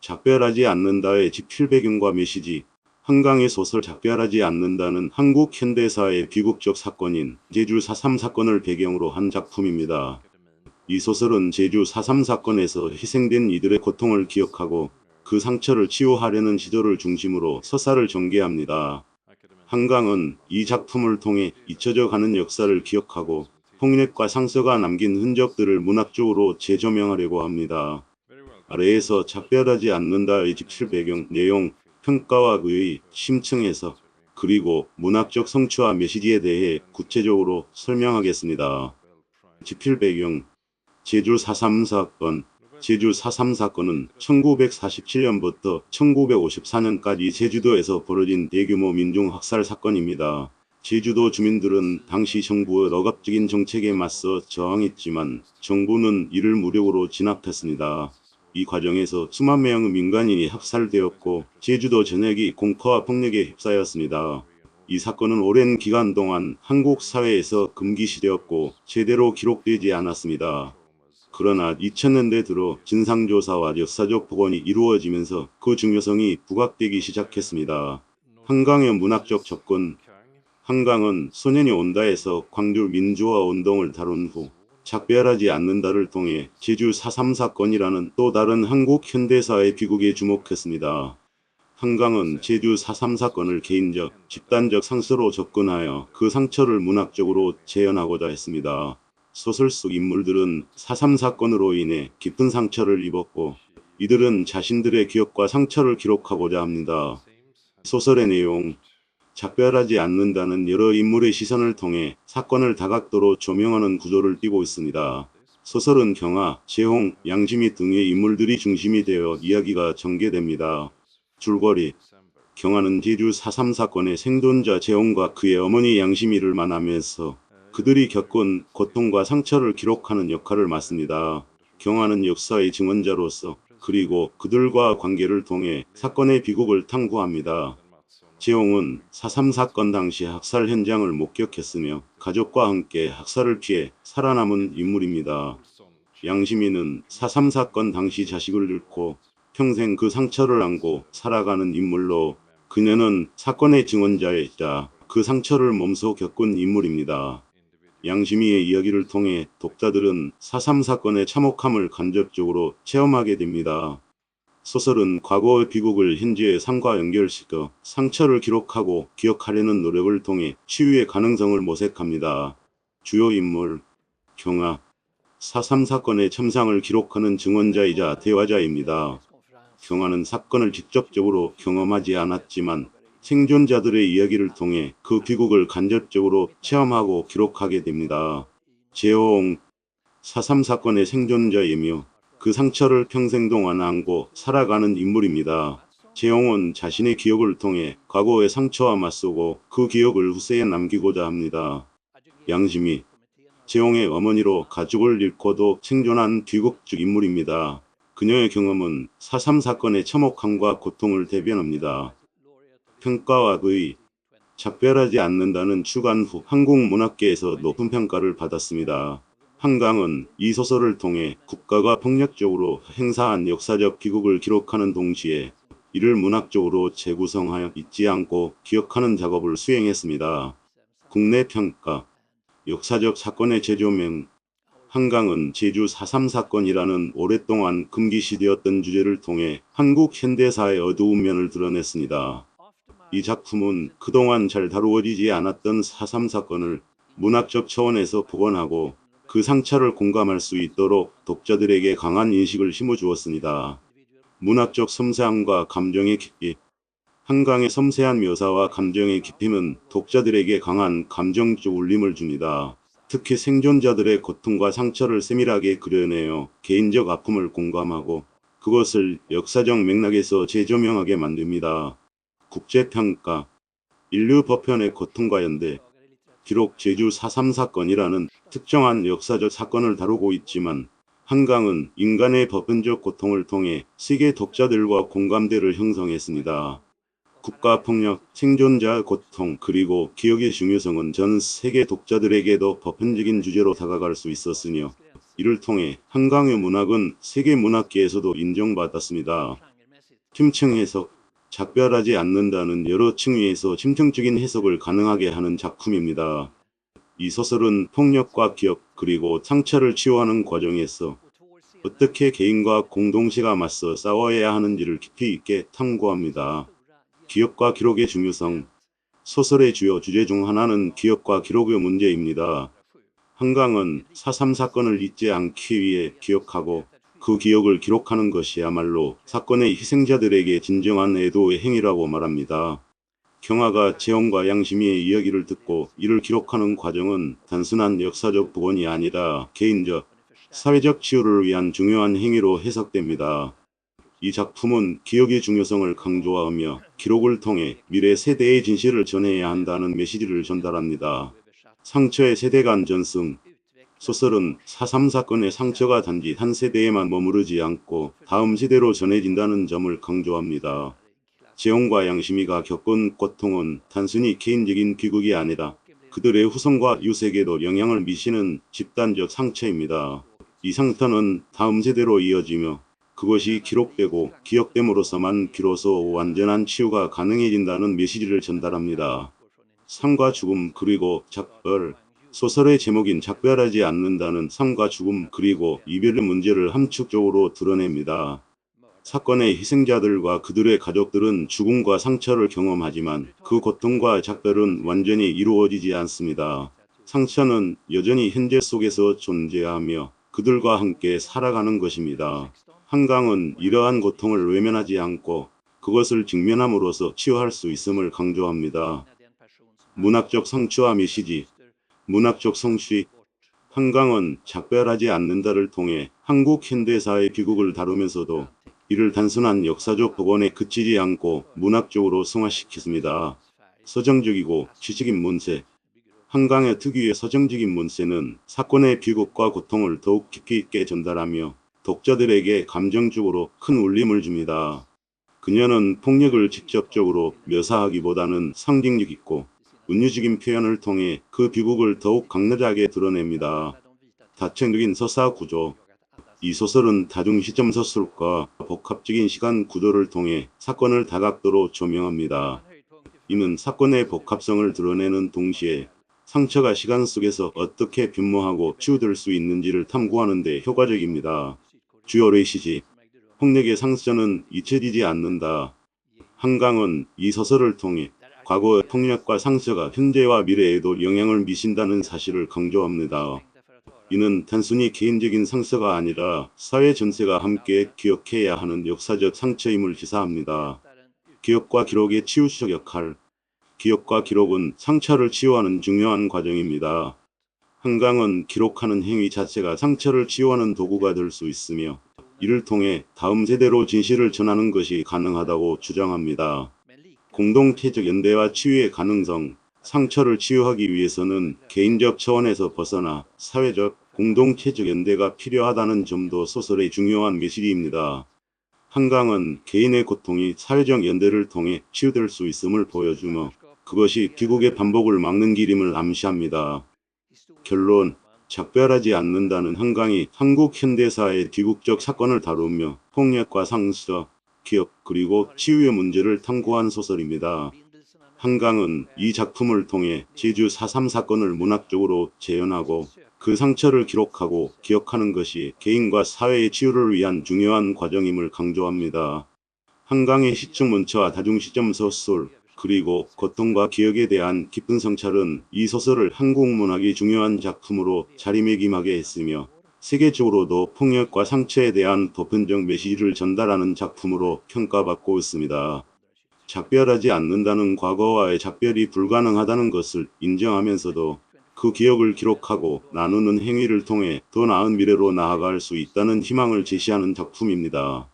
작별하지 않는다의 집필 배경과 메시지. 한강의 소설 작별하지 않는다는 한국 현대사의 비극적 사건인 제주 4.3 사건을 배경으로 한 작품입니다. 이 소설은 제주 4.3 사건에서 희생된 이들의 고통을 기억하고 그 상처를 치유하려는 시도를 중심으로 서사를 전개합니다. 한강은 이 작품을 통해 잊혀져 가는 역사를 기억하고 폭력과 상처가 남긴 흔적들을 문학적으로 재조명하려고 합니다. 아래에서 작별하지 않는다의 집필 배경, 내용, 평가와 그의 심층에서 그리고 문학적 성취와 메시지에 대해 구체적으로 설명하겠습니다. 집필 배경 제주 4.3 사건 제주 4.3 사건은 1947년부터 1954년까지 제주도에서 벌어진 대규모 민중학살 사건입니다. 제주도 주민들은 당시 정부의 억압적인 정책에 맞서 저항했지만 정부는 이를 무력으로 진압했습니다. 이 과정에서 수만 명의 민간인이 학살되었고 제주도 전역이 공포와 폭력에 휩싸였습니다. 이 사건은 오랜 기간 동안 한국 사회에서 금기시되었고 제대로 기록되지 않았습니다. 그러나 2000년대 들어 진상조사와 역사적 복원이 이루어지면서 그 중요성이 부각되기 시작했습니다. 한강의 문학적 접근. 한강은 소년이 온다에서 광주 민주화 운동을 다룬 후 작별하지 않는다를 통해 제주 4.3 사건이라는 또 다른 한국 현대사의 비극에 주목했습니다. 한강은 제주 4.3 사건을 개인적, 집단적 상처로 접근하여 그 상처를 문학적으로 재현하고자 했습니다. 소설 속 인물들은 4.3 사건으로 인해 깊은 상처를 입었고 이들은 자신들의 기억과 상처를 기록하고자 합니다. 소설의 내용. 작별하지 않는다는 여러 인물의 시선을 통해 사건을 다각도로 조명하는 구조를 띠고 있습니다. 소설은 경아, 재홍, 양심이 등의 인물들이 중심이 되어 이야기가 전개됩니다. 줄거리. 경아는 제주 4.3 사건의 생존자 재홍과 그의 어머니 양심이를 만나면서 그들이 겪은 고통과 상처를 기록하는 역할을 맡습니다. 경아는 역사의 증언자로서 그리고 그들과 관계를 통해 사건의 비극을 탐구합니다. 재홍은 4.3 사건 당시 학살 현장을 목격했으며 가족과 함께 학살을 피해 살아남은 인물입니다. 양심이는 4.3 사건 당시 자식을 잃고 평생 그 상처를 안고 살아가는 인물로 그녀는 사건의 증언자이자 그 상처를 몸소 겪은 인물입니다. 양심이의 이야기를 통해 독자들은 4.3 사건의 참혹함을 간접적으로 체험하게 됩니다. 소설은 과거의 비극을 현재의 삶과 연결시켜 상처를 기록하고 기억하려는 노력을 통해 치유의 가능성을 모색합니다. 주요 인물. 경아. 4.3 사건의 참상을 기록하는 증언자이자 대화자입니다. 경아는 사건을 직접적으로 경험하지 않았지만 생존자들의 이야기를 통해 그 비극을 간접적으로 체험하고 기록하게 됩니다. 재홍. 4.3 사건의 생존자이며 그 상처를 평생 동안 안고 살아가는 인물입니다. 재홍은 자신의 기억을 통해 과거의 상처와 맞서고 그 기억을 후세에 남기고자 합니다. 양심이. 재홍의 어머니로 가족을 잃고도 생존한 비극적 인물입니다. 그녀의 경험은 4.3 사건의 참혹함과 고통을 대변합니다. 평가와 그의. 작별하지 않는다는 출간 후 한국 문학계에서 높은 평가를 받았습니다. 한강은 이 소설을 통해 국가가 폭력적으로 행사한 역사적 비극을 기록하는 동시에 이를 문학적으로 재구성하여 잊지 않고 기억하는 작업을 수행했습니다. 국내 평가. 역사적 사건의 재조명. 한강은 제주 4.3 사건이라는 오랫동안 금기시되었던 주제를 통해 한국 현대사의 어두운 면을 드러냈습니다. 이 작품은 그동안 잘 다루어지지 않았던 4.3 사건을 문학적 차원에서 복원하고 그 상처를 공감할 수 있도록 독자들에게 강한 인식을 심어주었습니다. 문학적 섬세함과 감정의 깊이. 한강의 섬세한 묘사와 감정의 깊이는 독자들에게 강한 감정적 울림을 줍니다. 특히 생존자들의 고통과 상처를 세밀하게 그려내어 개인적 아픔을 공감하고 그것을 역사적 맥락에서 재조명하게 만듭니다. 국제평가. 인류 보편의 고통과 연대. 비록 제주 4.3 사건이라는 특정한 역사적 사건을 다루고 있지만 한강은 인간의 보편적 고통을 통해 세계 독자들과 공감대를 형성했습니다. 국가폭력, 생존자의 고통, 그리고 기억의 중요성은 전 세계 독자들에게도 보편적인 주제로 다가갈 수 있었으며 이를 통해 한강의 문학은 세계 문학계에서도 인정받았습니다. 심층 해석, 작별하지 않는다는 여러 층위에서 심층적인 해석을 가능하게 하는 작품입니다. 이 소설은 폭력과 기억 그리고 상처를 치유하는 과정에서 어떻게 개인과 공동체가 맞서 싸워야 하는지를 깊이 있게 탐구합니다. 기억과 기록의 중요성. 소설의 주요 주제 중 하나는 기억과 기록의 문제입니다. 한강은 4.3 사건을 잊지 않기 위해 기억하고 그 기억을 기록하는 것이야말로 사건의 희생자들에게 진정한 애도의 행위라고 말합니다. 경아가 재홍과 양심이의 이야기를 듣고 이를 기록하는 과정은 단순한 역사적 복원이 아니라 개인적, 사회적 치유를 위한 중요한 행위로 해석됩니다. 이 작품은 기억의 중요성을 강조하며 기록을 통해 미래 세대의 진실을 전해야 한다는 메시지를 전달합니다. 상처의 세대 간 전승. 소설은 4.3 사건의 상처가 단지 한 세대에만 머무르지 않고 다음 세대로 전해진다는 점을 강조합니다. 재홍과 양심이가 겪은 고통은 단순히 개인적인 비극이 아니라 그들의 후손과 유색에도 영향을 미치는 집단적 상처입니다. 이 상처는 다음 세대로 이어지며 그것이 기록되고 기억됨으로써만 비로소 완전한 치유가 가능해진다는 메시지를 전달합니다. 삶과 죽음 그리고 작별. 소설의 제목인 작별하지 않는다는 삶과 죽음 그리고 이별의 문제를 함축적으로 드러냅니다. 사건의 희생자들과 그들의 가족들은 죽음과 상처를 경험하지만 그 고통과 작별은 완전히 이루어지지 않습니다. 상처는 여전히 현재 속에서 존재하며 그들과 함께 살아가는 것입니다. 한강은 이러한 고통을 외면하지 않고 그것을 직면함으로써 치유할 수 있음을 강조합니다. 문학적 성취와 메시지. 문학적 성취. 한강은 작별하지 않는다를 통해 한국 현대사의 비극을 다루면서도 이를 단순한 역사적 복원에 그치지 않고 문학적으로 승화시켰습니다. 서정적이고 지식인 문체. 한강의 특유의 서정적인 문체는 사건의 비극과 고통을 더욱 깊이 있게 전달하며 독자들에게 감정적으로 큰 울림을 줍니다. 그녀는 폭력을 직접적으로 묘사하기보다는 상징력 있고 은유적인 표현을 통해 그 비극을 더욱 강렬하게 드러냅니다. 다층적인 서사 구조. 이 소설은 다중 시점 서술과 복합적인 시간 구조를 통해 사건을 다각도로 조명합니다. 이는 사건의 복합성을 드러내는 동시에 상처가 시간 속에서 어떻게 변모하고 치유될 수 있는지를 탐구하는 데 효과적입니다. 주요 메시지. 폭력의 상처는 잊혀지지 않는다. 한강은 이 소설을 통해 과거의 폭력과 상처가 현재와 미래에도 영향을 미친다는 사실을 강조합니다. 이는 단순히 개인적인 상처가 아니라 사회 전체가 함께 기억해야 하는 역사적 상처임을 시사합니다. 기억과 기록의 치유적 역할. 기억과 기록은 상처를 치유하는 중요한 과정입니다. 한강은 기록하는 행위 자체가 상처를 치유하는 도구가 될 수 있으며 이를 통해 다음 세대로 진실을 전하는 것이 가능하다고 주장합니다. 공동체적 연대와 치유의 가능성. 상처를 치유하기 위해서는 개인적 차원에서 벗어나 사회적, 공동체적 연대가 필요하다는 점도 소설의 중요한 메시지입니다. 한강은 개인의 고통이 사회적 연대를 통해 치유될 수 있음을 보여주며 그것이 비극의 반복을 막는 길임을 암시합니다. 결론. 작별하지 않는다는 한강이 한국 현대사의 비극적 사건을 다루며 폭력과 상처, 기억 그리고 치유의 문제를 탐구한 소설입니다. 한강은 이 작품을 통해 제주 4.3 사건을 문학적으로 재현하고 그 상처를 기록하고 기억하는 것이 개인과 사회의 치유를 위한 중요한 과정임을 강조합니다. 한강의 시적 문체와 다중시점 서술 그리고 고통과 기억에 대한 깊은 성찰은 이 소설을 한국 문학의 중요한 작품으로 자리매김하게 했으며 세계적으로도 폭력과 상처에 대한 보편적 메시지를 전달하는 작품으로 평가받고 있습니다. 작별하지 않는다는 과거와의 작별이 불가능하다는 것을 인정하면서도 그 기억을 기록하고 나누는 행위를 통해 더 나은 미래로 나아갈 수 있다는 희망을 제시하는 작품입니다.